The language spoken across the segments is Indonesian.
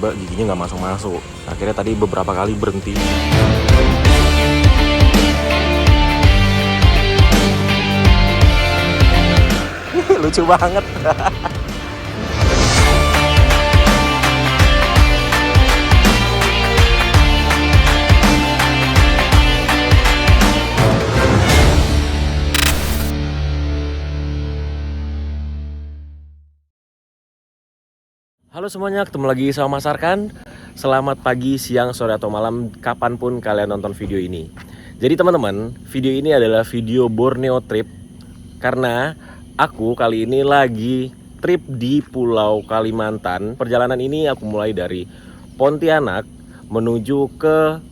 tiba-tiba giginya nggak masuk-masuk. Akhirnya tadi beberapa kali berhenti. Lucu banget. Halo semuanya, ketemu lagi sama Mas Arkan. Selamat pagi, siang, sore, atau malam, kapanpun kalian nonton video ini. Jadi teman-teman, video ini adalah video Borneo trip. Karena aku kali ini lagi trip di Pulau Kalimantan. Perjalanan ini aku mulai dari Pontianak menuju ke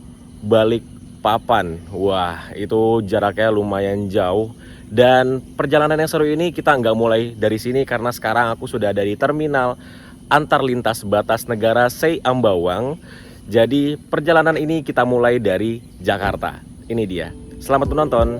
Balikpapan. Wah, itu jaraknya lumayan jauh. Dan perjalanan yang seru ini kita nggak mulai dari sini karena sekarang aku sudah ada di terminal antar lintas batas negara Sei Ambawang. Jadi perjalanan ini kita mulai dari Jakarta. Ini dia. Selamat menonton.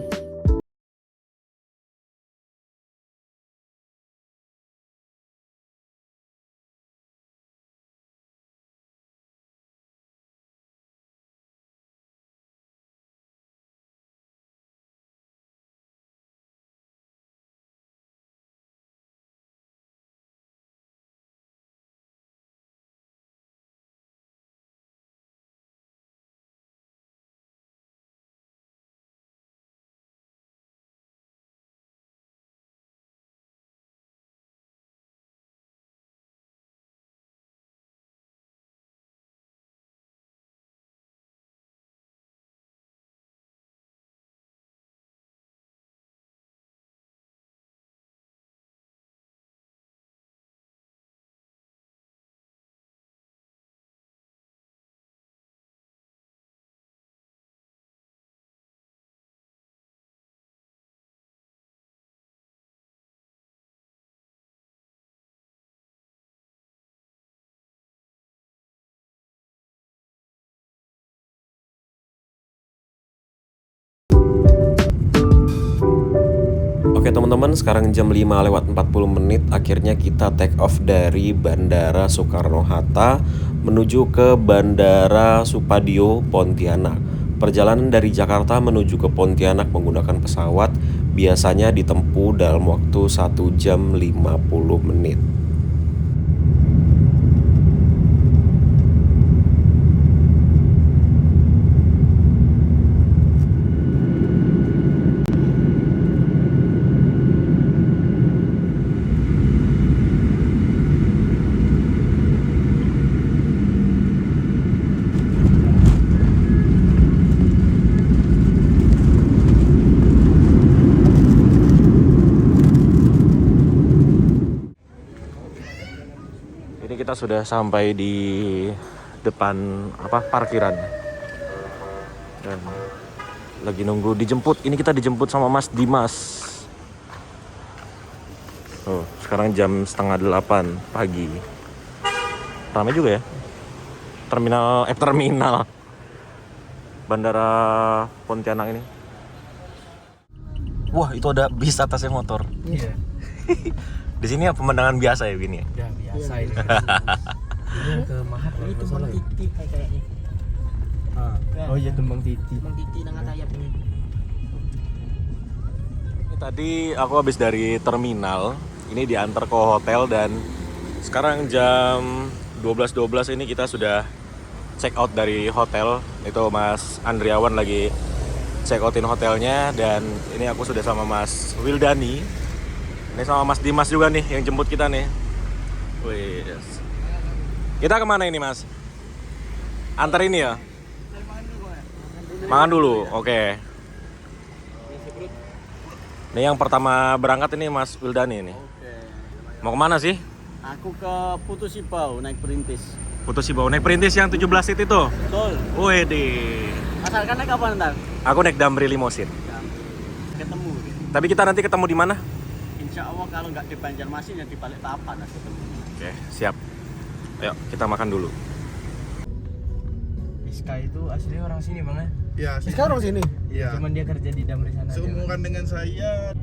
Oke teman-teman, sekarang jam 5:40 akhirnya kita take off dari Bandara Soekarno-Hatta menuju ke Bandara Supadio Pontianak. Perjalanan dari Jakarta menuju ke Pontianak menggunakan pesawat biasanya ditempuh dalam waktu 1 jam 50 menit. Kita sudah sampai di depan parkiran dan lagi nunggu dijemput. Ini kita dijemput sama Mas Dimas. Oh, sekarang jam 7:30 pagi. Ramai juga ya. Terminal Bandara Pontianak ini. Wah, itu ada bis atasnya motor. Iya. Di sini ya pemandangan biasa ya begini ya? Ya biasa ini. Ini ke Mahat Ini tumbang titi kayaknya. Oh iya tumbang titi. Tumbang titi dengan sayap ini. Ini tadi aku habis dari terminal, ini diantar ke hotel dan sekarang jam 12.12 ini kita sudah check out dari hotel. Itu Mas Andriawan lagi check outin hotelnya dan ini aku sudah sama Mas Wildani. Ini sama Mas Dimas juga nih yang jemput kita nih. Wih. Kita kemana ini Mas? Antar ini ya? Makan dulu, oke. Ini yang pertama berangkat ini Mas Wildani ini. Mau kemana sih? Aku ke Putu Sibau naik perintis. Putus Sibau, naik perintis yang 17 seat itu? Betul. Wede. Asalkan naik apa ntar? Aku naik Damri Limousine. Ketemu. Tapi kita nanti ketemu di mana? Insya Allah kalau nggak di Banjarmasin ya di Balikpapan ketemu. Oke, siap. Ayo kita makan dulu. Iska itu aslinya orang sini bang ya? Ya, Sekarang sini? Iya. Cuman dia kerja di Damri sana aja. Seumuran dengan saya.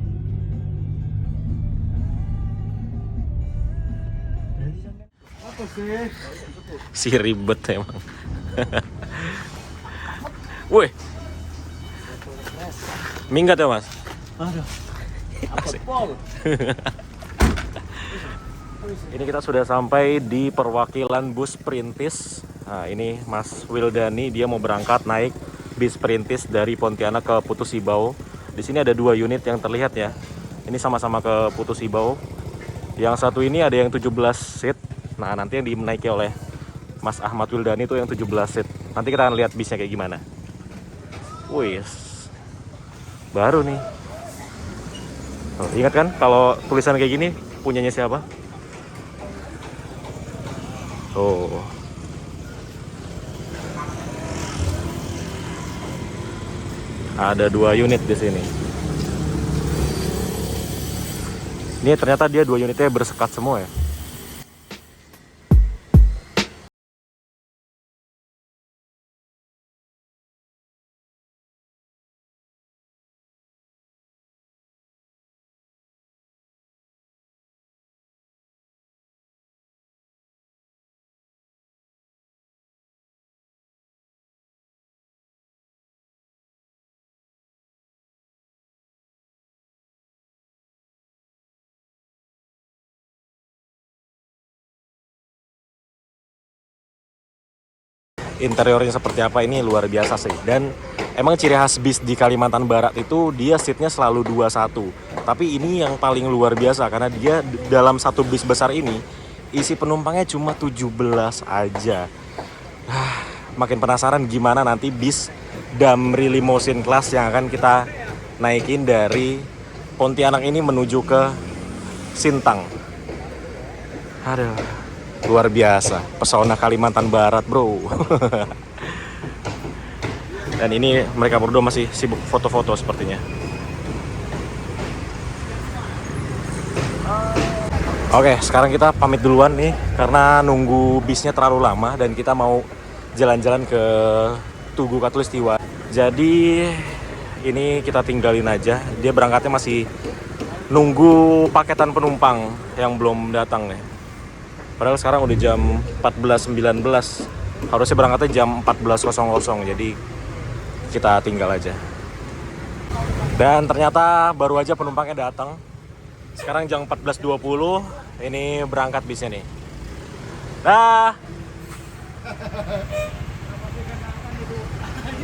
Apa sih? Si ribet emang. Woi. Minggat ya, Mas? Aduh. Asik. Ini kita sudah sampai di perwakilan bus Perintis. Nah, ini Mas Wildani, dia mau berangkat naik bis Perintis dari Pontianak ke Putu Sibau. Di sini ada 2 unit yang terlihat ya. Ini sama-sama ke Putu Sibau. Yang satu ini ada yang 17 seat. Nah, nanti yang dinaiki oleh Mas Ahmad Wildani itu yang 17 seat. Nanti kita akan lihat bisnya kayak gimana. Wih, baru nih. Oh, ingat kan kalau tulisan kayak gini punyanya siapa? Oh. Ada 2 unit di sini. Ini ternyata dia 2 unitnya bersekat semua ya. Interiornya seperti apa ini luar biasa sih. Dan emang ciri khas bis di Kalimantan Barat itu dia seatnya selalu 21. Tapi ini yang paling luar biasa karena dia dalam satu bis besar ini isi penumpangnya cuma 17 aja. Makin penasaran gimana nanti bis Damri Limousine Class yang akan kita naikin dari Pontianak ini menuju ke Sintang. Aduh, luar biasa, pesona Kalimantan Barat bro. Dan ini mereka berdua masih sibuk foto-foto sepertinya. Oke, sekarang kita pamit duluan nih karena nunggu bisnya terlalu lama dan kita mau jalan-jalan ke Tugu Katulistiwa. Jadi ini kita tinggalin aja. Dia berangkatnya masih nunggu paketan penumpang yang belum datang nih. Padahal sekarang udah jam 14.19. Harusnya berangkatnya jam 14.00. Jadi kita tinggal aja. Dan ternyata baru aja penumpangnya datang. Sekarang jam 14.20. Ini berangkat bisnya nih. Dah.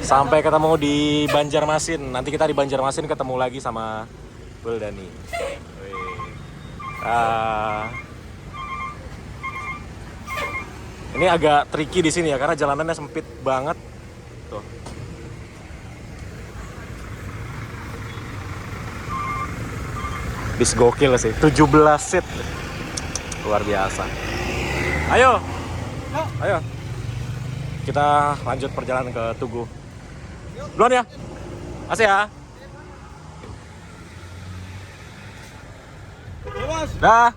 Sampai ketemu di Banjarmasin. Nanti kita di Banjarmasin ketemu lagi sama Wildani. Ini agak tricky di sini ya karena jalanannya sempit banget. Tuh. Bis gokil sih, 17 seat. Luar biasa. Ayo. Ayo. Kita lanjut perjalanan ke Tugu. Duluan ya. Makasih ya. Dah.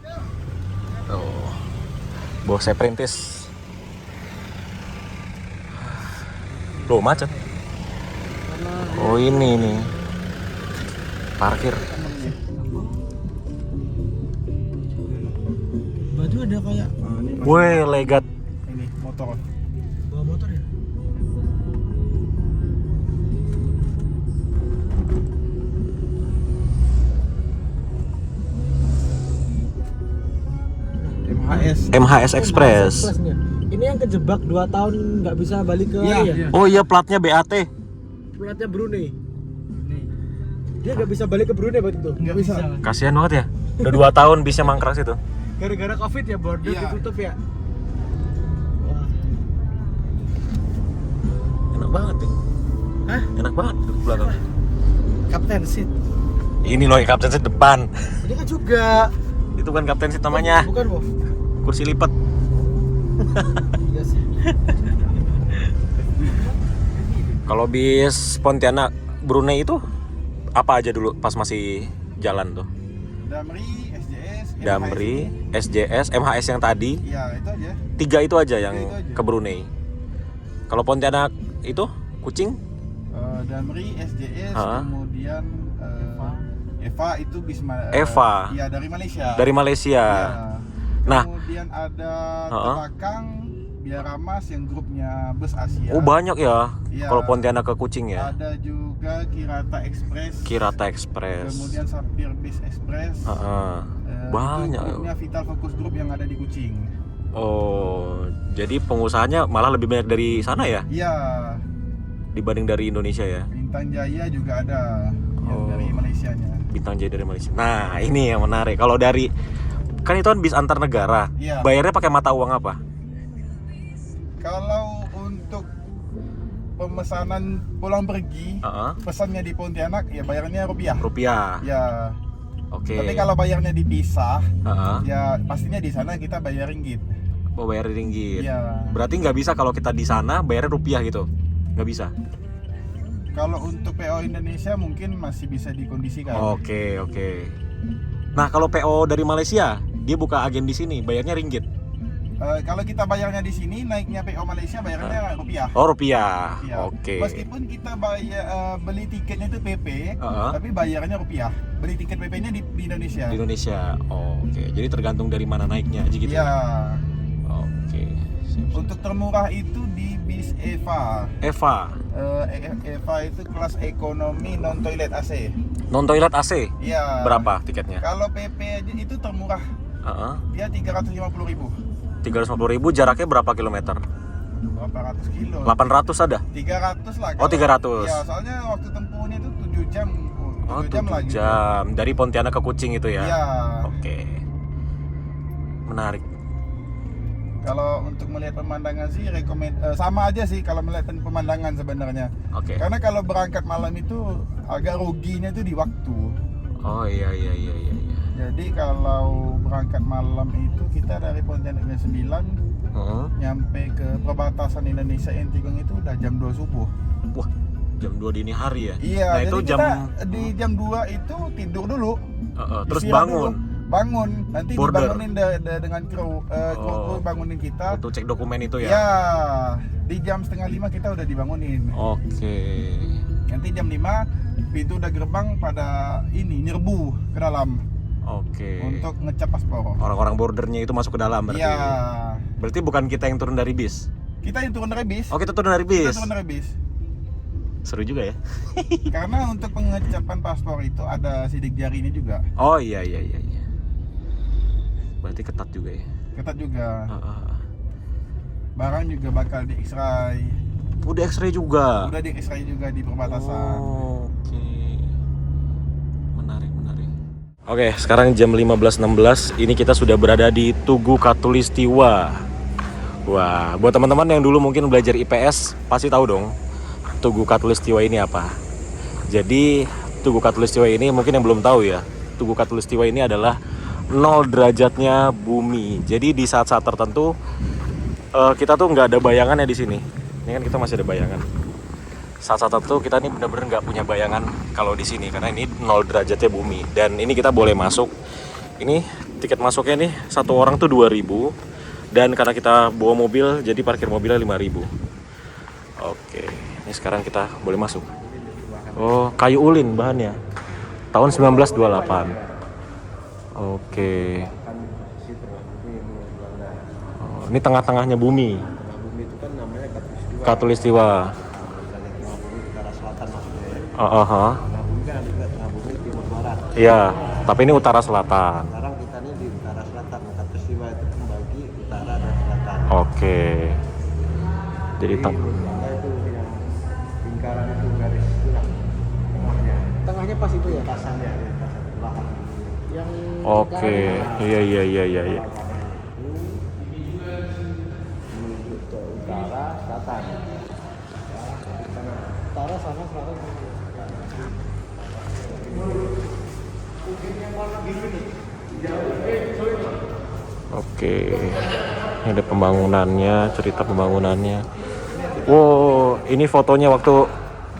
Tuh. Bos saya Perintis. Loh, macet. Oh, ini nih. Parkir. Batu ada kayak Woi, legat. Ini motor. bawa motor ya? MHS Express. Ini yang kejebak 2 tahun nggak bisa balik ke Iya. ya? Oh iya, platnya BAT. Platnya Brunei. Dia nggak bisa balik ke Brunei waktu itu. Nggak bisa. Kasihan banget ya. Udah 2 tahun bisnya mangkrak situ. Gara-gara Covid ya border Iya. ditutup ya. Enak banget nih. Hah? Enak banget duduk belakang. Kapten seat. Ini loh kapten seat depan. Ini kan juga. Itu kan kapten seat namanya. Bukan, Bof. Kursi lipat. Iya sih. Kalau bis Pontianak Brunei itu apa aja dulu pas masih jalan tuh? Damri, SJS, Damri, SJS, MHS yang tadi. Iya, itu aja. 3 itu aja yang Tiga itu aja. ke Brunei. Kalau Pontianak itu Kucing? Damri, SJS, Ha? kemudian Eva itu bis Eva. Iya, dari Malaysia. Dari Malaysia. Iya. Nah. Kemudian ada Ha? Terakang, Via Ramas yang grupnya bus Asia. Oh banyak ya. Iya. Kalau Pontianak ke Kucing ya. Ada juga Kirata Express. Kirata Express. Kemudian Sapir Bis Express. Banyak. Itu grupnya Vital Focus Group yang ada di Kucing. Oh, jadi pengusahanya malah lebih banyak dari sana ya Iya. dibanding dari Indonesia ya. Bintang Jaya juga ada yang dari Malaysianya. Bintang Jaya dari Malaysia. Nah, ini yang menarik. Kalau dari kan itu kan bis antar negara. Iya. Bayarnya pakai mata uang apa? Kalau untuk pemesanan pulang pergi, pesannya di Pontianak ya bayarnya rupiah. Rupiah. Ya. Oke. Tapi kalau bayarnya dipisah, ya pastinya di sana kita bayar ringgit. Oh, bayar ringgit. Iya. Berarti nggak bisa kalau kita di sana bayarnya rupiah gitu? Nggak bisa? Kalau untuk PO Indonesia mungkin masih bisa dikondisikan. Oke. Nah, kalau PO dari Malaysia, dia buka agen di sini, bayarnya ringgit. Kalau kita bayarnya di sini, naiknya PO Malaysia bayarnya rupiah. Oh, rupiah. Iya. Oke. Meskipun kita bayar beli tiketnya itu PP, tapi bayarnya rupiah. Beli tiket PP-nya di Indonesia. Di Indonesia. Oh, oke. Jadi tergantung dari mana naiknya aja gitu. Iya. Oke. Siap. Untuk termurah itu di bis Eva. Eva. Eva itu kelas ekonomi non toilet AC. Non toilet AC. Iya. Berapa tiketnya? Kalau PP aja itu termurah. Dia 350.000. 350.000, jaraknya berapa kilometer? Berapa ratus kilo? 800 ada? 300 lah. Oh, 300. Iya, soalnya waktu tempuhnya itu 7 jam. 7 lagi. jam. Dari Pontianak ke Kucing itu ya? Iya. Oke. Menarik. Kalau untuk melihat pemandangan sih sama aja sih kalau melihat pemandangan sebenarnya. Oke. Karena kalau berangkat malam itu agak ruginya itu di waktu. Oh iya. Jadi kalau berangkat malam itu kita dari Pontianak jam 9 nyampe ke perbatasan Indonesia Intigung itu udah jam 2 subuh. Wah, jam 2 dini hari ya? Iya, nah, jadi itu kita di jam 2 itu tidur dulu. Terus Istirahat bangun. dulu. Bangun, nanti Border. dibangunin dengan kru bangunin kita. Untuk cek dokumen itu ya? Ya, di jam 4:30 kita udah dibangunin. Oke. Nanti jam 5 pintu udah gerbang pada nyerbu ke dalam. Oke. Untuk ngecap paspor. Orang-orang bordernya itu masuk ke dalam berarti? Iya. Berarti bukan kita yang turun dari bis? Kita yang turun dari bis. Oh, kita turun dari bis? Kita turun dari bis. Seru juga ya? Karena untuk pengecapan paspor itu ada sidik jarinya juga. Oh iya. Berarti ketat juga ya? Ketat juga. Barang juga bakal di X-ray. Udah X-ray juga? Udah di X-ray juga di perbatasan. Oke. Menarik. Oke, sekarang jam 15.16. Ini kita sudah berada di Tugu Katulistiwa. Wah, buat teman-teman yang dulu mungkin belajar IPS pasti tahu dong Tugu Katulistiwa ini apa. Jadi Tugu Katulistiwa ini mungkin yang belum tahu ya, Tugu Katulistiwa ini adalah 0 derajatnya bumi. Jadi di saat-saat tertentu kita tuh nggak ada bayangannya di sini. Ini kan kita masih ada bayangan. Saat-saat tertentu kita nih bener-bener nggak punya bayangan kalau di sini karena ini 0 derajatnya bumi. Dan ini kita boleh masuk. Ini tiket masuknya nih satu orang tuh 2.000. Dan karena kita bawa mobil jadi parkir mobilnya 5.000. Oke, ini sekarang kita boleh masuk. Oh, kayu ulin bahannya. Tahun 1928. Oke. Oh, ini tengah-tengahnya bumi. Bumi itu kan namanya Katulistiwa. Nah, bumi kan ada tengah bumi timur barat. Iya, tapi ini utara selatan. Sekarang kita ini di utara selatan. Katulistiwa itu membagi utara dan selatan. Oke. Jadi Tengah itu yang lingkaran itu garis itulah tengahnya. Tengahnya pas itu ya. Lintasannya, lintasan belakang. Yang Oke. Iya. Menuju ke utara selatan. utara sama selatan. Oke. Ini ada pembangunannya, cerita pembangunannya. Wow, ini fotonya waktu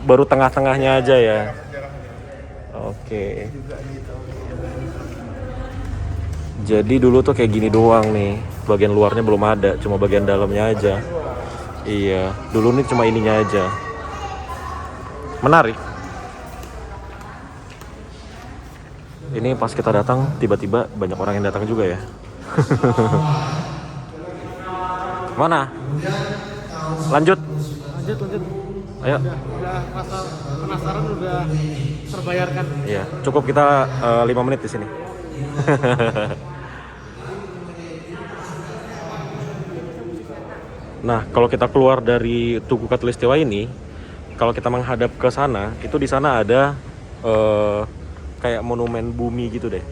baru tengah-tengahnya aja ya. Oke. Jadi dulu tuh kayak gini doang nih. Bagian luarnya belum ada, cuma bagian dalamnya aja. Iya, dulu nih cuma ininya aja. Menarik. Ini pas kita datang, tiba-tiba banyak orang yang datang juga ya. Mana? Lanjut. Lanjut. Ayo. Udah rasa penasaran udah terbayarkan. Iya, cukup kita 5 menit di sini. Nah, kalau kita keluar dari Tugu Katulistiwa ini, kalau kita menghadap ke sana, itu di sana ada kayak monumen bumi gitu deh.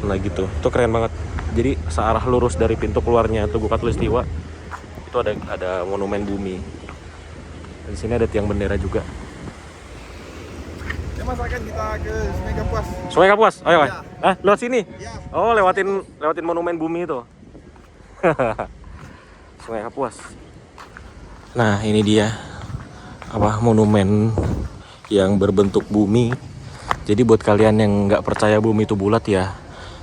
Nah gitu, itu keren banget. Jadi searah lurus dari pintu keluarnya Tugu Katulistiwa itu ada monumen bumi. Dan di sini ada tiang bendera juga. Ya Mas, akan kita ke Sungai Kapuas. Sungai Kapuas, ayo. Ya. Lewat sini. Ya. Oh, lewatin monumen bumi itu. Sungai Kapuas. Nah, ini dia monumen yang berbentuk bumi. Jadi buat kalian yang nggak percaya bumi itu bulat ya,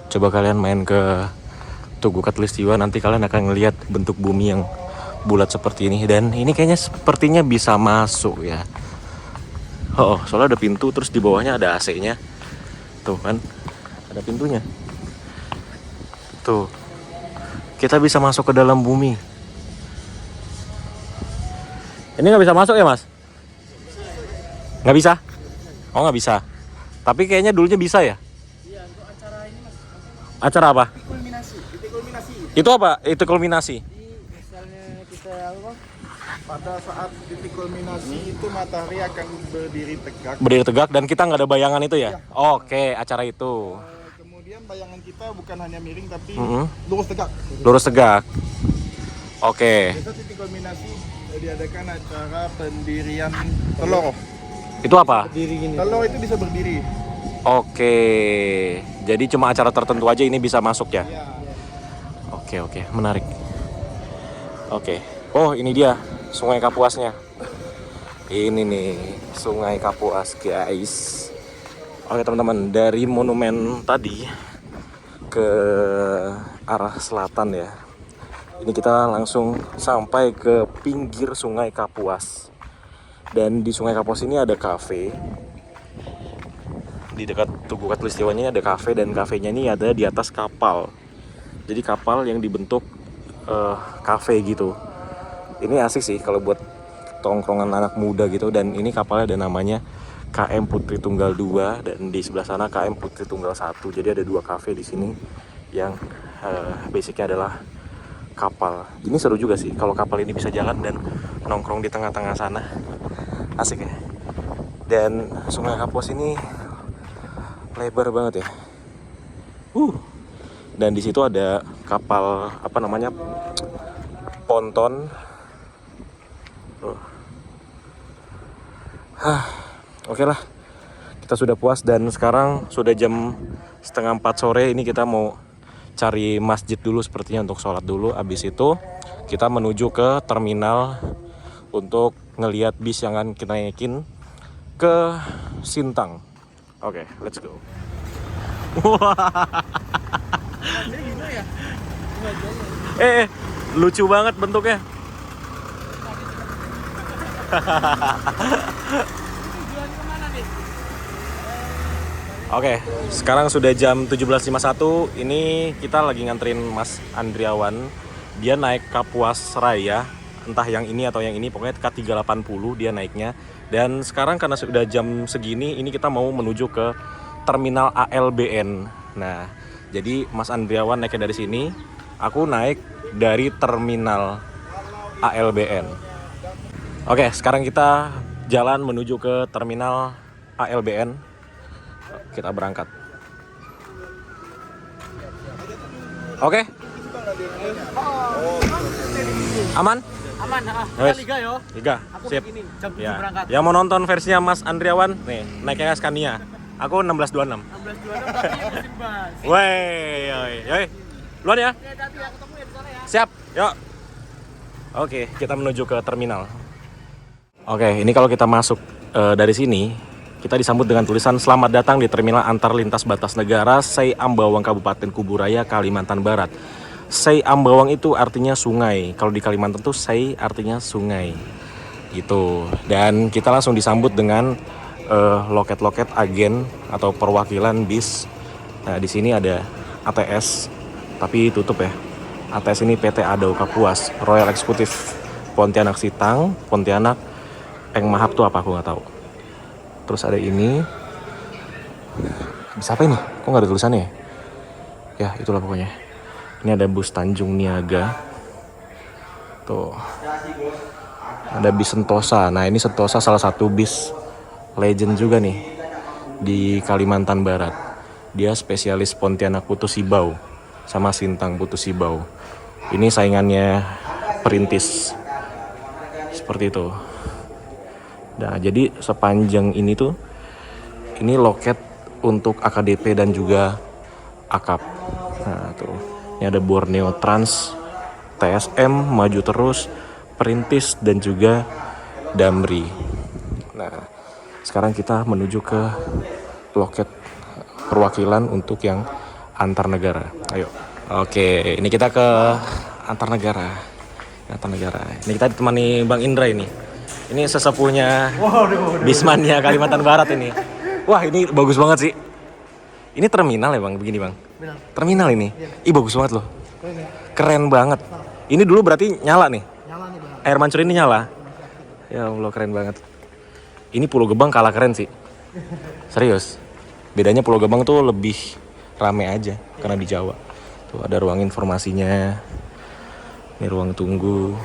coba kalian main ke Tugu Katulistiwa, nanti kalian akan ngelihat bentuk bumi yang bulat seperti ini. Dan ini kayaknya sepertinya bisa masuk ya. Oh, soalnya ada pintu, terus di bawahnya ada AC-nya. Tuh kan, ada pintunya. Tuh, kita bisa masuk ke dalam bumi. Ini nggak bisa masuk ya, Mas? Nggak bisa? Oh, nggak bisa. Tapi kayaknya dulunya bisa ya? Iya, untuk acara ini Mas. Acara apa? Titik kulminasi. Itu apa? Itu kulminasi. Jadi misalnya kita apa? Pada saat titik kulminasi itu matahari akan berdiri tegak. Berdiri tegak dan kita nggak ada bayangan itu ya? Oke, acara itu. Kemudian bayangan kita bukan hanya miring tapi Mm-mm. lurus tegak. Lurus tegak. Oke. Biasa titik kulminasi diadakan acara pendirian telur. Itu apa? Diri gini. Telur itu bisa berdiri. Oke. Jadi cuma acara tertentu aja ini bisa masuk ya? Ya. Oke, menarik. Oke. Oh, ini dia Sungai Kapuasnya. Ini nih Sungai Kapuas, guys. Oke, teman-teman, dari monumen tadi ke arah selatan ya. Ini kita langsung sampai ke pinggir Sungai Kapuas. Dan di Sungai Kapuas ini ada kafe. Di dekat Tugu Katulistiwa ini ada kafe, dan kafenya ini ada di atas kapal. Jadi kapal yang dibentuk kafe gitu. Ini asik sih kalau buat tongkrongan anak muda gitu. Dan ini kapalnya ada namanya KM Putri Tunggal 2, dan di sebelah sana KM Putri Tunggal 1. Jadi ada 2 kafe di sini yang basicnya adalah kapal. Ini seru juga sih kalau kapal ini bisa jalan dan nongkrong di tengah-tengah sana. Asik ya. Dan Sungai Kapuas ini lebar banget ya. Dan di situ ada kapal ponton. Oke lah, kita sudah puas dan sekarang sudah jam 3:30 sore. Ini kita mau cari masjid dulu sepertinya untuk sholat dulu. Abis itu kita menuju ke terminal untuk ngelihat bis yang akan kita naikin ke Sintang. Oke, let's go. Lucu banget bentuknya. Oke, sekarang sudah jam 17.51. Ini kita lagi nganterin Mas Andriawan. Dia naik Kapuas Raya, entah yang ini atau yang ini, pokoknya K380 dia naiknya. Dan sekarang karena sudah jam segini, ini kita mau menuju ke terminal ALBN. Nah, jadi Mas Andriawan naiknya dari sini, aku naik dari terminal ALBN. Oke, sekarang kita jalan menuju ke terminal ALBN. Kita berangkat. Oke. Aman? Aman, Wes. Liga yo. Liga, Aku sip. begini, jam 7 Ya. berangkat. Yang mau nonton versinya Mas Andriawan, nih naiknya Scania. Aku 1626. 16.26 berarti musim bas. Woi. Luan ya? Oke, hati ya, ketemu ya di sana ya. Siap, yuk. Oke, kita menuju ke terminal. Oke, ini kalau kita masuk dari sini, kita disambut dengan tulisan "Selamat datang di Terminal Antar Lintas Batas Negara Sei Ambawang Kabupaten Kuburaya, Kalimantan Barat." Sei Ambawang itu artinya sungai. Kalau di Kalimantan tuh Sei artinya sungai. Gitu. Dan kita langsung disambut dengan loket-loket agen atau perwakilan bis. Nah, di sini ada ATS, tapi tutup ya. ATS ini PT Ado Kapuas, Royal Executive Pontianak Sitang, Pontianak, Peng Mahap tuh apa aku nggak tahu. Terus ada ini, bisa apa ini? Kok nggak ada tulisannya ya? Ya itulah pokoknya. Ini ada bus Tanjung Niaga. Tuh. Ada bis Sentosa. Nah ini Sentosa salah satu bis legend juga nih di Kalimantan Barat. Dia spesialis Pontianak Putu Sibau sama Sintang Putu Sibau. Ini saingannya Perintis. Seperti itu. Nah, jadi sepanjang ini tuh ini loket untuk AKDP dan juga AKAP. Nah, tuh. Ini ada Borneo Trans, TSM, Maju Terus, Perintis dan juga Damri. Nah, sekarang kita menuju ke loket perwakilan untuk yang antar negara. Ayo. Oke, ini kita ke antar negara. Ini kita ditemani Bang Indra ini. Ini sesepuhnya Bismania Kalimantan Barat ini. Wah, ini bagus banget sih. Ini terminal ya Bang, begini Bang. Terminal ini. Ih, bagus banget loh. Keren banget. Ini dulu berarti nyala nih. Air mancur ini nyala. Ya Allah, keren banget. Ini Pulau Gebang kalah keren sih. Serius. Bedanya Pulau Gebang tuh lebih rame aja karena di Jawa. Tuh ada ruang informasinya. Ini ruang tunggu.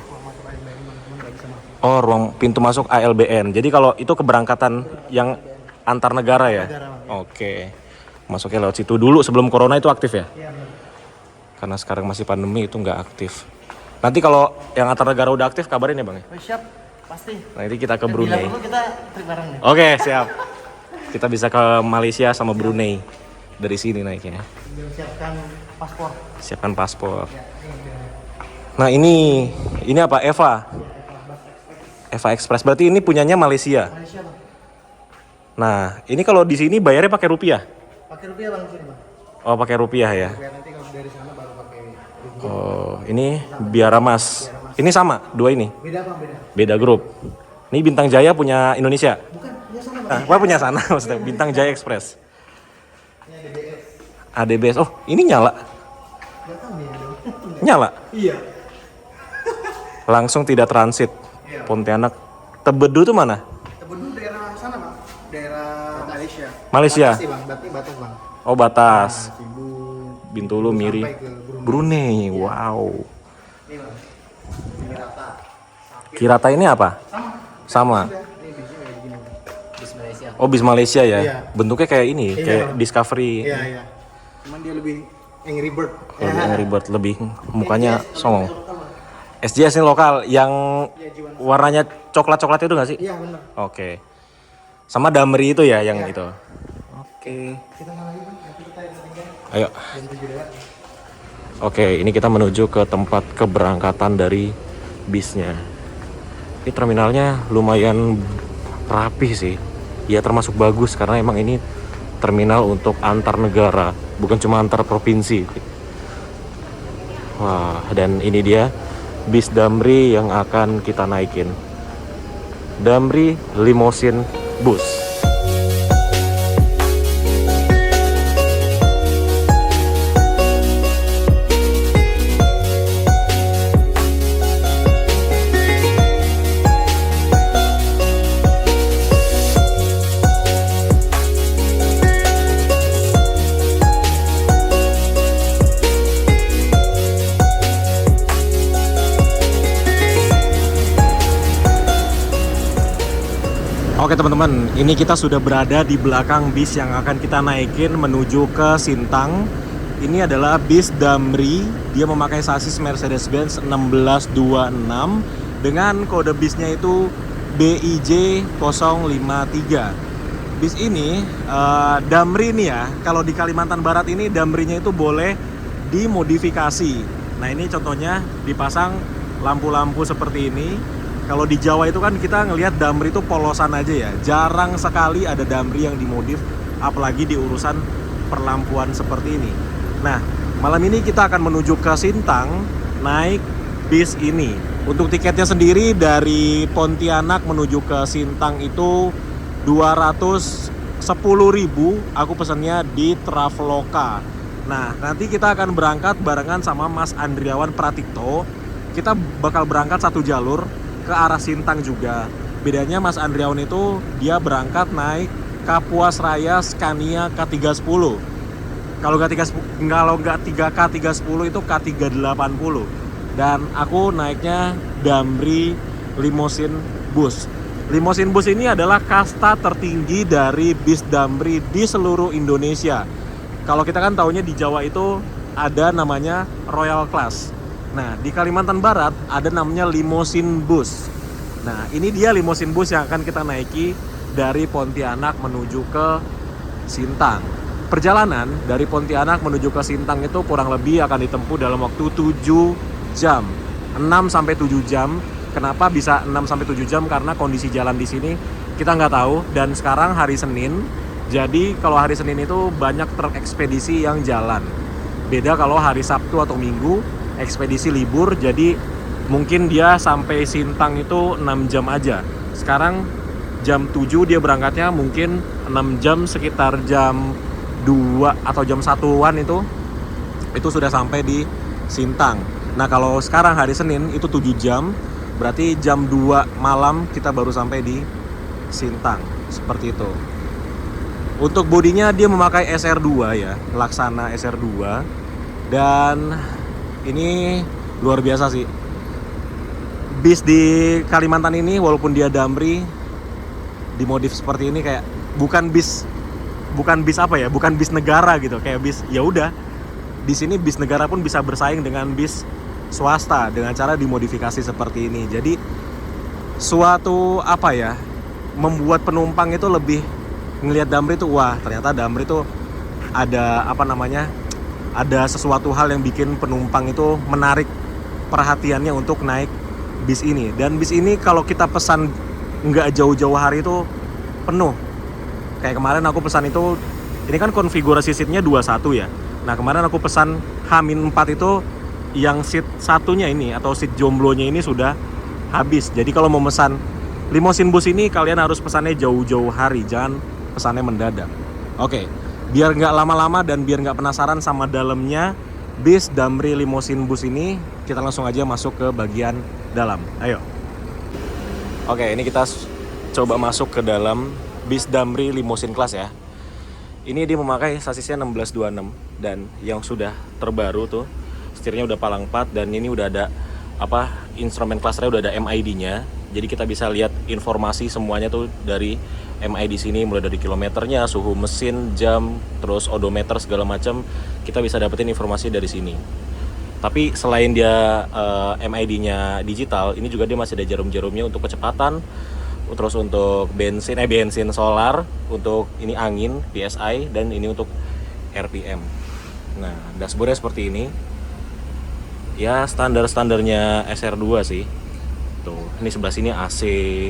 Oh, ruang pintu masuk ALBN. Jadi kalau itu keberangkatan yang antar negara ya? Oke. Masuknya lewat situ dulu sebelum corona itu aktif ya? Karena sekarang masih pandemi itu nggak aktif. Nanti kalau yang antar negara udah aktif kabarin ya Bang ya? Siap, pasti. Nanti kita ke Brunei. Bila perlu kita trip bareng nih. Oke, siap. Kita bisa ke Malaysia sama Brunei. Dari sini naiknya. Siapkan paspor. Siapkan paspor. Nah ini apa? Eva Express. Berarti ini punyanya Malaysia. Malaysia Bang. Nah ini kalau di sini bayarnya pakai rupiah? Pakai rupiah Bang sini Bang. Oh pakai rupiah ya? Biar nanti kalau dari sana baru pakai rupiah. Oh ini Biara Mas. Ini sama dua ini? Beda Bang, beda. Beda grup. Ini Bintang Jaya punya Indonesia? Bukan, punya sana Bang. Nah, apa punya sana maksudnya? Bintang Jaya Express. Ini ADBS. ADBS. Oh ini nyala? Enggak tahu nih ada. Nyala? Iya. Langsung tidak transit. Pontianak. Tebedu tuh mana? Tebedu daerah sana Bang. Daerah Malaysia. Malaysia? Batas sih Bang, berarti batas Bang. Oh batas. Sibu. Bintulu, Miri. Sampai ke Brunei. Wow. Ini Bang. Ini rata. Kirata ini apa? Sama. Ini bisnya kayak gini Bang. Bis Malaysia. Oh bis Malaysia ya? Iya. Bentuknya kayak ini, Iya, kayak Bang. Discovery. Iya, iya. Cuman dia lebih Angry Bird. Lebih Angry Bird, lebih mukanya songong. SJS ini lokal, yang warnanya coklat-coklat itu nggak sih? Iya benar. Oke. Sama Damri itu ya yang itu. Oke. Kita mana lagi Bang? Nanti kita yang tinggal Ayo. jam 7 lewat. Oke, ini kita menuju ke tempat keberangkatan dari bisnya. Ini terminalnya lumayan rapi sih. Ya termasuk bagus karena emang ini terminal untuk antar negara, bukan cuma antar provinsi. Wah, dan ini dia bis Damri yang akan kita naikin. Damri Limousine Bus. Oke teman-teman, ini kita sudah berada di belakang bis yang akan kita naikin menuju ke Sintang. Ini adalah bis Damri, dia memakai sasis Mercedes-Benz 1626 dengan kode bisnya itu BIJ 053. Bis ini, Damri nih ya, kalau di Kalimantan Barat ini Damrinya itu boleh dimodifikasi. Nah ini contohnya dipasang lampu-lampu seperti ini. Kalau di Jawa itu kan kita ngelihat Damri itu polosan aja ya. Jarang sekali ada Damri yang dimodif, apalagi di urusan perlampuan seperti ini. Nah, malam ini kita akan menuju ke Sintang, naik bis ini. Untuk tiketnya sendiri dari Pontianak menuju ke Sintang itu 210.000 aku pesennya di Traveloka. Nah, nanti kita akan berangkat barengan sama Mas Andriawan Pratikto. Kita bakal berangkat satu jalur ke arah Sintang juga. Bedanya Mas Andriawan itu dia berangkat naik Kapuas Raya Scania K310. Kalau nggak 3K310 itu K380. Dan aku naiknya Damri Limousine Bus. Limousine Bus ini adalah kasta tertinggi dari bis Damri di seluruh Indonesia. Kalau kita kan taunya di Jawa itu ada namanya Royal Class. Nah, di Kalimantan Barat ada namanya Limousine Bus. Nah, ini dia Limousine Bus yang akan kita naiki dari Pontianak menuju ke Sintang. Perjalanan dari Pontianak menuju ke Sintang itu kurang lebih akan ditempuh dalam waktu 7 jam. 6-7 jam. Kenapa bisa 6-7 jam? Karena kondisi jalan di sini kita nggak tahu. Dan sekarang hari Senin. Jadi kalau hari Senin itu banyak truk ekspedisi yang jalan. Beda kalau hari Sabtu atau Minggu, ekspedisi libur, jadi mungkin dia sampai Sintang itu 6 jam aja. Sekarang jam 7 dia berangkatnya, mungkin 6 jam, sekitar jam 2 atau jam 1-an itu sudah sampai di Sintang. Nah kalau sekarang hari Senin itu 7 jam, berarti jam 2 malam kita baru sampai di Sintang. Seperti itu. Untuk bodinya dia memakai SR2 ya, Laksana SR2. Dan ini luar biasa sih. Bis di Kalimantan ini walaupun dia Damri dimodif seperti ini kayak bukan bis apa ya, bukan bis negara gitu, kayak bis ya udah. Di sini bis negara pun bisa bersaing dengan bis swasta dengan cara dimodifikasi seperti ini. Jadi suatu apa ya, membuat penumpang itu lebih ngelihat Damri tuh, wah ternyata Damri tuh ada apa namanya, ada sesuatu hal yang bikin penumpang itu menarik perhatiannya untuk naik bis ini. Dan bis ini kalau kita pesan nggak jauh-jauh hari itu penuh. Kayak kemarin aku pesan itu, ini kan konfigurasi seatnya 21 ya. Nah kemarin aku pesan H-4 itu yang seat satunya ini atau seat jomblonya ini sudah habis. Jadi kalau mau pesan Limousine Bus ini kalian harus pesannya jauh-jauh hari, jangan pesannya mendadak. Oke, biar nggak lama-lama dan biar nggak penasaran sama dalamnya bis Damri Limousine Bus ini, kita langsung aja masuk ke bagian dalam. Ayo. Oke, ini kita coba masuk ke dalam bis Damri Limousine Class ya. Ini dia memakai sasisnya 1626 dan yang sudah terbaru tuh setirnya udah palang 4 dan ini udah ada apa, instrumen clusternya udah ada MID-nya. Jadi kita bisa lihat informasi semuanya tuh dari MID sini, mulai dari kilometernya, suhu mesin, jam, terus odometer segala macam. Kita bisa dapetin informasi dari sini. Tapi selain dia MID-nya digital, ini juga dia masih ada jarum-jarumnya untuk kecepatan, terus untuk bensin solar, untuk ini angin, PSI, dan ini untuk RPM. Nah, dashboardnya seperti ini. Ya standar-standarnya SR2 sih. Tuh, ini sebelah sini AC,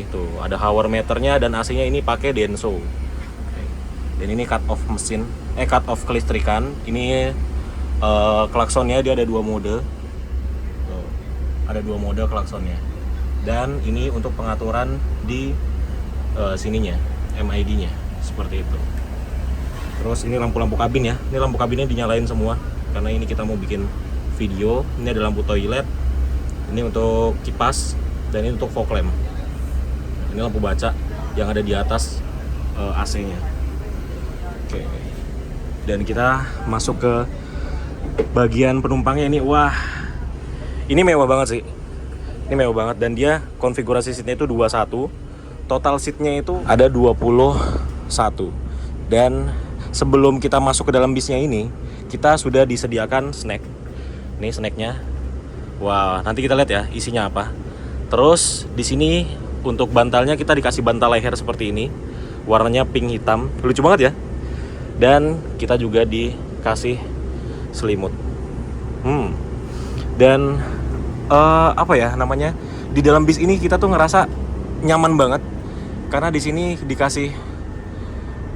tuh ada hour meternya dan AC-nya ini pakai Denso. Dan ini cut off mesin, cut off kelistrikan. Ini klaksonnya dia ada 2 mode. Tuh, ada 2 mode klaksonnya. Dan ini untuk pengaturan di sininya, MID-nya seperti itu. Terus ini lampu-lampu kabin ya. Ini lampu kabinnya dinyalain semua karena ini kita mau bikin video. Ini ada lampu toilet. Ini untuk kipas dan ini untuk fog lamp. Ini lampu baca yang ada di atas AC-nya. Oke. Dan kita masuk ke bagian penumpangnya ini. Wah. Ini mewah banget sih. Ini mewah banget dan dia konfigurasi seatnya itu 21. Total seatnya itu ada 21. Dan sebelum kita masuk ke dalam bisnya ini, kita sudah disediakan snack. Ini snacknya. Wah, nanti kita lihat ya isinya apa. Terus di sini untuk bantalnya kita dikasih bantal leher seperti ini, warnanya pink hitam, lucu banget ya. Dan kita juga dikasih selimut. Dan apa ya namanya? Di dalam bis ini kita tuh ngerasa nyaman banget karena di sini dikasih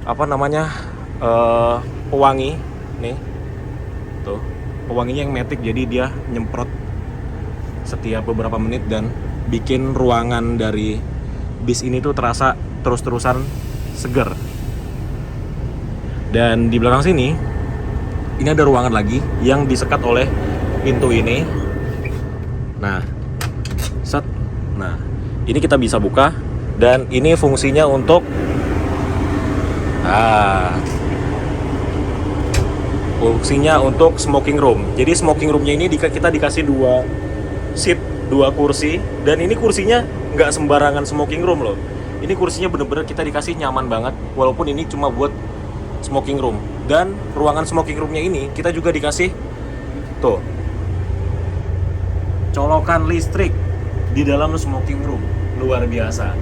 apa namanya pewangi nih. Tuh. Pewanginya yang matic, jadi dia nyemprot setiap beberapa menit dan bikin ruangan dari bis ini tuh terasa terus-terusan seger. Dan di belakang sini ini ada ruangan lagi yang disekat oleh pintu ini. Nah, set. Nah, ini kita bisa buka dan ini fungsinya untuk fungsinya untuk smoking room. Jadi smoking roomnya ini kita dikasih 2 seat, 2 kursi, dan ini kursinya nggak sembarangan smoking room loh. Ini kursinya bener-bener kita dikasih nyaman banget, walaupun ini cuma buat smoking room. Dan ruangan smoking roomnya ini kita juga dikasih tuh colokan listrik di dalam smoking room, luar biasa.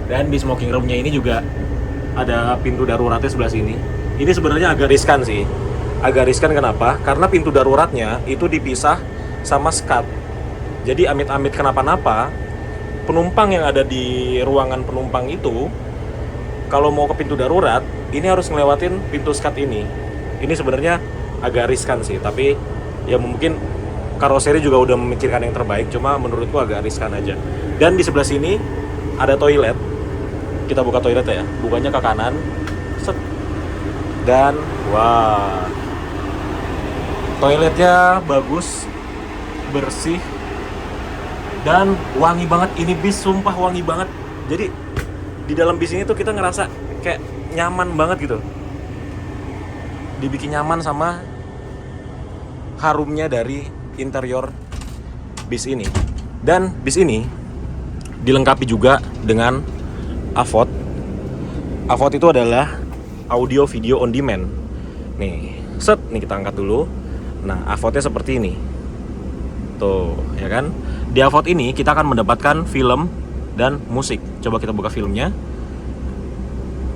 Dan di smoking roomnya ini juga ada pintu daruratnya sebelah sini. Ini sebenarnya agak riskan sih. Agak riskan kenapa? Karena pintu daruratnya itu dipisah sama skat. Jadi amit-amit kenapa-napa, penumpang yang ada di ruangan penumpang itu kalau mau ke pintu darurat, ini harus ngelewatin pintu skat ini. Ini sebenarnya agak riskan sih, tapi ya mungkin karoseri juga udah memikirkan yang terbaik, cuma menurutku agak riskan aja. Dan di sebelah sini ada toilet. Kita buka toilet ya, bukanya ke kanan. Set. Dan wah, toiletnya bagus, bersih, dan wangi banget. Ini bis sumpah wangi banget. Jadi di dalam bis ini tuh kita ngerasa kayak nyaman banget gitu. Dibikin nyaman sama harumnya dari interior bis ini. Dan bis ini dilengkapi juga dengan AVOD. AVOD itu adalah audio video on demand. Nih, set, nih kita angkat dulu. Nah, AVOD-nya seperti ini. Tuh, ya kan? Di AVOD ini kita akan mendapatkan film dan musik. Coba kita buka filmnya.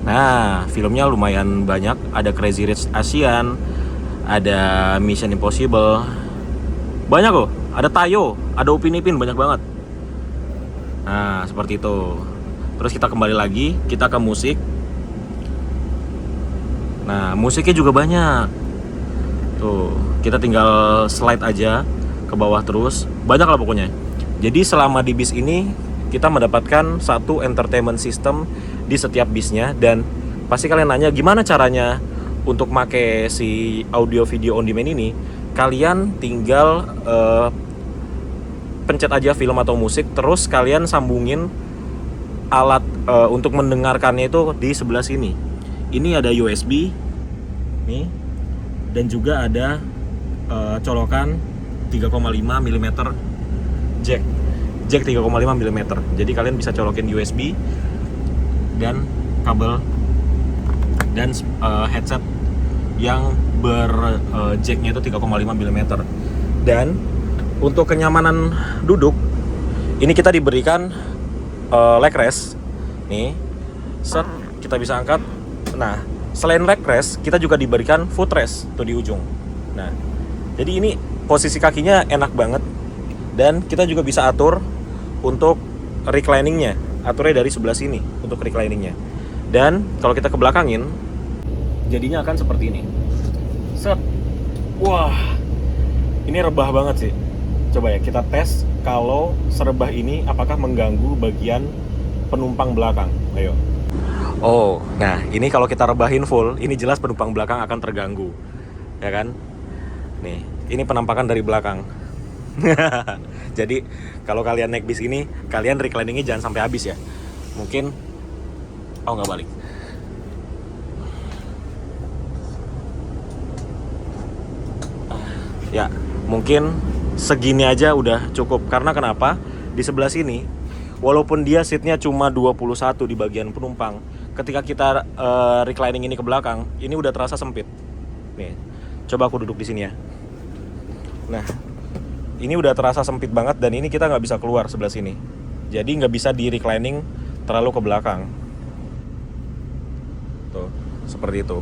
Nah, filmnya lumayan banyak. Ada Crazy Rich Asian, ada Mission Impossible. Banyak loh. Ada Tayo, ada Upin Ipin, banyak banget. Nah, seperti itu. Terus kita kembali lagi, kita ke musik. Nah, musiknya juga banyak. Tuh, kita tinggal slide aja ke bawah terus. Banyak lah pokoknya. Jadi selama di bis ini kita mendapatkan satu entertainment system di setiap bisnya. Dan pasti kalian nanya gimana caranya untuk make si audio video on demand ini. Kalian tinggal pencet aja film atau musik, terus kalian sambungin alat untuk mendengarkannya itu di sebelah sini. Ini ada USB nih, dan juga ada colokan 3,5 mm jack 3,5 mm. Jadi kalian bisa colokin USB dan kabel dan headset yang jacknya itu 3,5 mm. Dan untuk kenyamanan duduk ini kita diberikan leg rest nih, set, kita bisa angkat. Nah, selain leg rest kita juga diberikan footrest tuh di ujung. Nah, jadi ini posisi kakinya enak banget. Dan kita juga bisa atur untuk recliningnya. Aturnya dari sebelah sini untuk recliningnya. Dan kalau kita kebelakangin, jadinya akan seperti ini. Set. Wah, ini rebah banget sih. Coba ya kita tes kalau serebah ini apakah mengganggu bagian penumpang belakang. Ayo. Oh, nah ini kalau kita rebahin full, ini jelas penumpang belakang akan terganggu, ya kan? Nih, ini penampakan dari belakang. Jadi kalau kalian naik bis ini, kalian recliningnya jangan sampai habis ya. Mungkin, nggak balik. Ya, mungkin segini aja udah cukup. Karena kenapa? Di sebelah sini, walaupun dia seatnya cuma 21 di bagian penumpang, ketika kita reclining ini ke belakang, ini udah terasa sempit. Nih, coba aku duduk di sini ya. Nah, ini udah terasa sempit banget dan ini kita nggak bisa keluar sebelah sini. Jadi nggak bisa di reclining terlalu ke belakang. Tuh, seperti itu.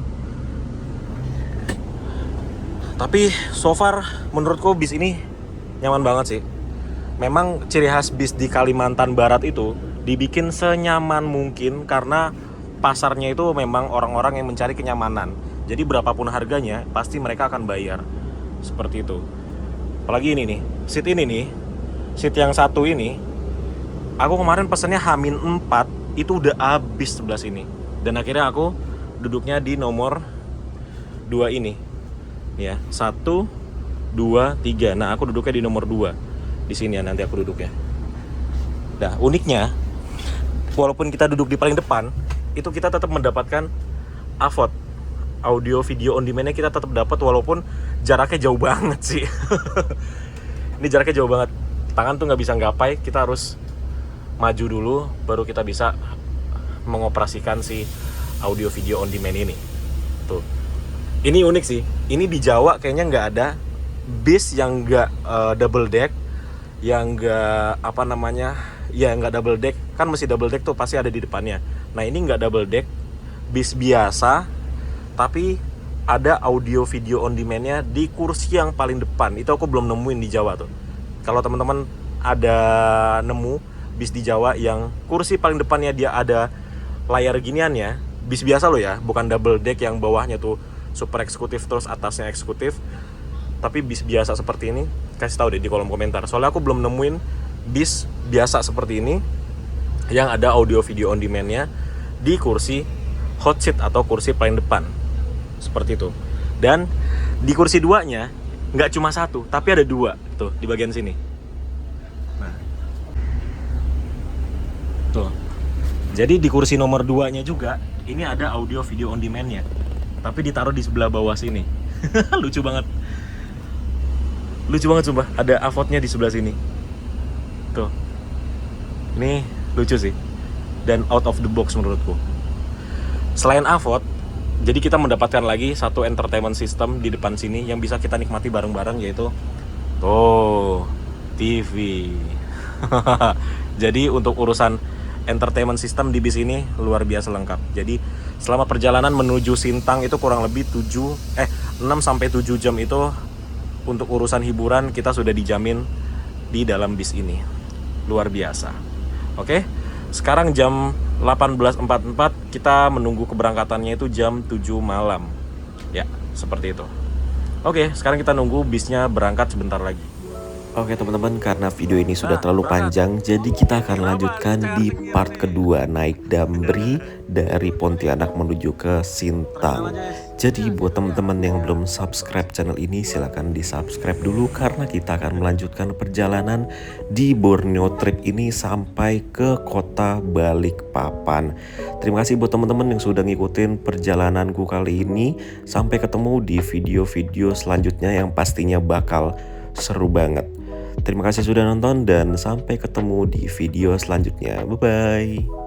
Tapi so far menurutku bis ini nyaman banget sih. Memang ciri khas bis di Kalimantan Barat itu dibikin senyaman mungkin karena pasarnya itu memang orang-orang yang mencari kenyamanan. Jadi berapapun harganya pasti mereka akan bayar. Seperti itu. Apalagi ini nih, seat ini nih, seat yang satu ini, aku kemarin pesennya H-4 itu udah habis sebelah sini. Dan akhirnya aku duduknya di nomor 2 ini. Ya, 1, 2, 3. Nah, aku duduknya di nomor 2. Di sini ya nanti aku duduknya. Nah, uniknya walaupun kita duduk di paling depan, itu kita tetap mendapatkan AVOD, audio video on demand-nya kita tetap dapat walaupun jaraknya jauh banget sih. Ini jaraknya jauh banget. Tangan tuh nggak bisa nggapai, kita harus maju dulu baru kita bisa mengoperasikan si audio video on demand ini. Tuh. Ini unik sih. Ini di Jawa kayaknya nggak ada bis yang nggak double deck, yang nggak nggak double deck. Kan mesti double deck tuh pasti ada di depannya. Nah ini nggak double deck, bis biasa, tapi ada audio video on demand-nya di kursi yang paling depan. Itu aku belum nemuin di Jawa tuh. Kalau teman-teman ada nemu bis di Jawa yang kursi paling depannya dia ada layar ginian ya, bis biasa loh ya, bukan double deck yang bawahnya tuh super eksekutif terus atasnya eksekutif, tapi bis biasa seperti ini, kasih tahu deh di kolom komentar. Soalnya aku belum nemuin bis biasa seperti ini yang ada audio video on demand-nya di kursi hot seat atau kursi paling depan seperti itu. Dan di kursi 2-nya nggak cuma 1 tapi ada 2 tuh di bagian sini. Nah tuh, jadi di kursi nomor 2-nya juga ini ada audio video on demand-nya, tapi ditaruh di sebelah bawah sini. Lucu banget sumpah, ada AVOD-nya di sebelah sini tuh. Ini lucu sih dan out of the box menurutku. Selain AVOD, jadi kita mendapatkan lagi satu entertainment system di depan sini yang bisa kita nikmati bareng-bareng, yaitu tuh TV. Jadi untuk urusan entertainment system di bis ini luar biasa lengkap. Jadi selama perjalanan menuju Sintang itu kurang lebih 6-7 jam itu untuk urusan hiburan kita sudah dijamin di dalam bis ini. Luar biasa. Oke, sekarang jam 18.44, kita menunggu keberangkatannya itu jam 7 malam. Ya, seperti itu. Oke, sekarang kita nunggu bisnya berangkat sebentar lagi. Oke teman-teman, karena video ini sudah terlalu panjang, jadi kita akan lanjutkan di part kedua, naik Damri dari Pontianak menuju ke Sintang. Jadi buat teman-teman yang belum subscribe channel ini, silahkan di subscribe dulu karena kita akan melanjutkan perjalanan di Borneo Trip ini sampai ke kota Balikpapan. Terima kasih buat teman-teman yang sudah ngikutin perjalananku kali ini. Sampai ketemu di video-video selanjutnya yang pastinya bakal seru banget. Terima kasih sudah nonton dan sampai ketemu di video selanjutnya. Bye-bye.